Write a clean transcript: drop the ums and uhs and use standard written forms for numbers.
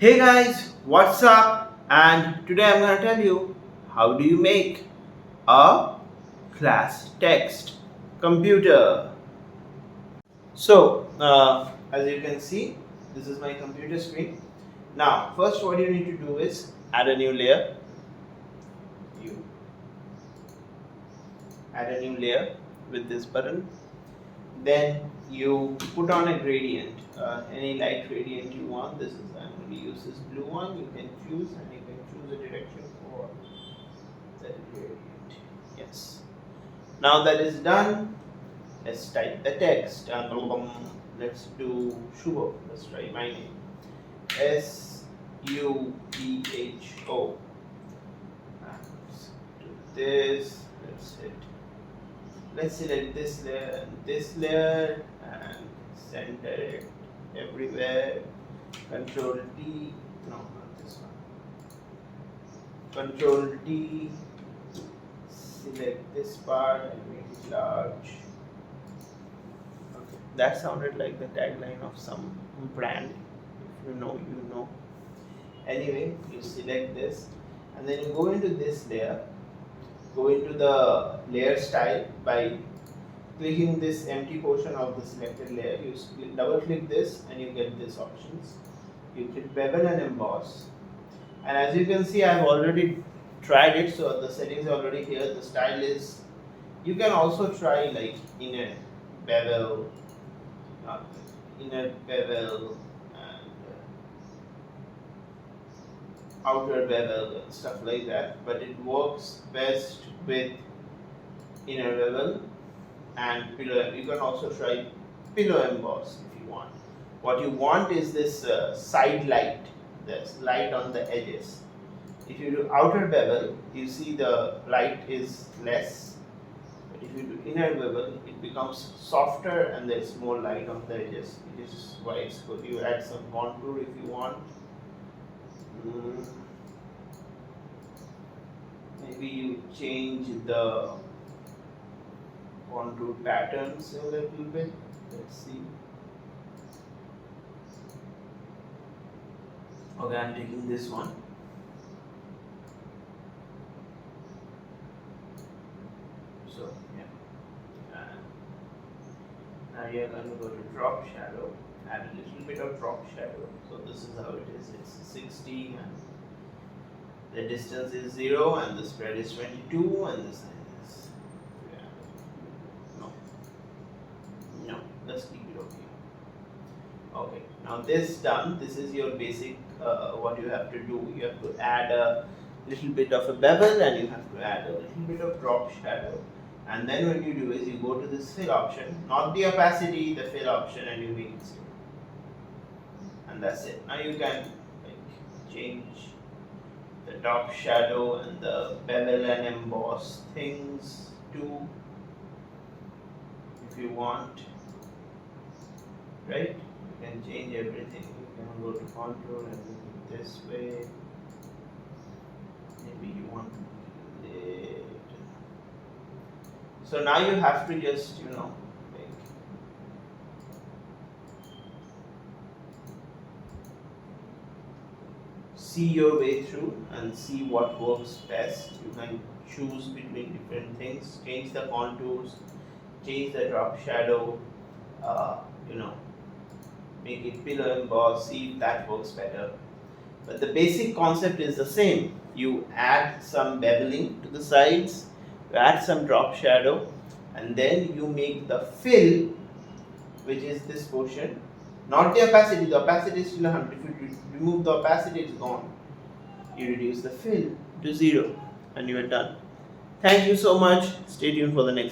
Hey guys, what's up? And today I'm going to tell you how do you make a class text computer. So, as you can see, this is my computer screen. Now, first what you need to do is add a new layer. You add a new layer with this button. Then you put on a gradient, any light gradient you want. This is I'm going to use this blue one. You can choose and you can choose a direction for the gradient. Yes. Now that is done, let's type the text. Let's do Shubho. Let's try my name. SUBHO. Let's do this. Let's select this layer and center it everywhere. Control T, no, not this one. Control T, select this part and make it large. Okay, that sounded like the tagline of some brand. If you know, you know. Anyway, you select this and then you go into this layer. Go into the layer style by clicking this empty portion of the selected layer. You double click this and you get this options. You click bevel and emboss, and as you can see I have already tried it, so the settings are already here. The style is, you can also try like inner bevel and outer bevel and stuff like that, but it works best with inner bevel and pillow. You can also try pillow emboss if you want. What you want is this side light, this light on the edges. If you do outer bevel, you see the light is less, but if you do inner bevel, it becomes softer and there is more light on the edges. This is why it's good. You add some contour if you want. Maybe you change the contour patterns a little bit. Let's see. Okay, I'm taking this one. So yeah. Now you're going to go to drop shadow. Add a little bit of drop shadow. So this is how it is. It's 60 and the distance is 0 and the spread is 22 and the size is, no, let's keep it okay. Okay, now this done. This is your basic what you have to do. You have to add a little bit of a bevel and you have to add a little bit of drop shadow, and then what you do is you go to this fill option, not the opacity, the fill option, and you make it 0, and that's it. Now you can change the top shadow and the bevel and emboss things too, if you want, right? You can change everything. You can go to contour and make it this way. Maybe you want to make it. So now you have to just see your way through and see what works best. You can choose between different things, change the contours, change the drop shadow, make it pillow emboss, see if that works better. But the basic concept is the same. You add some beveling to the sides, you add some drop shadow, and then you make the fill, which is this portion. Not the opacity. The opacity is still 100. If you remove the opacity, it's gone. You reduce the fill to 0 and you are done. Thank you so much. Stay tuned for the next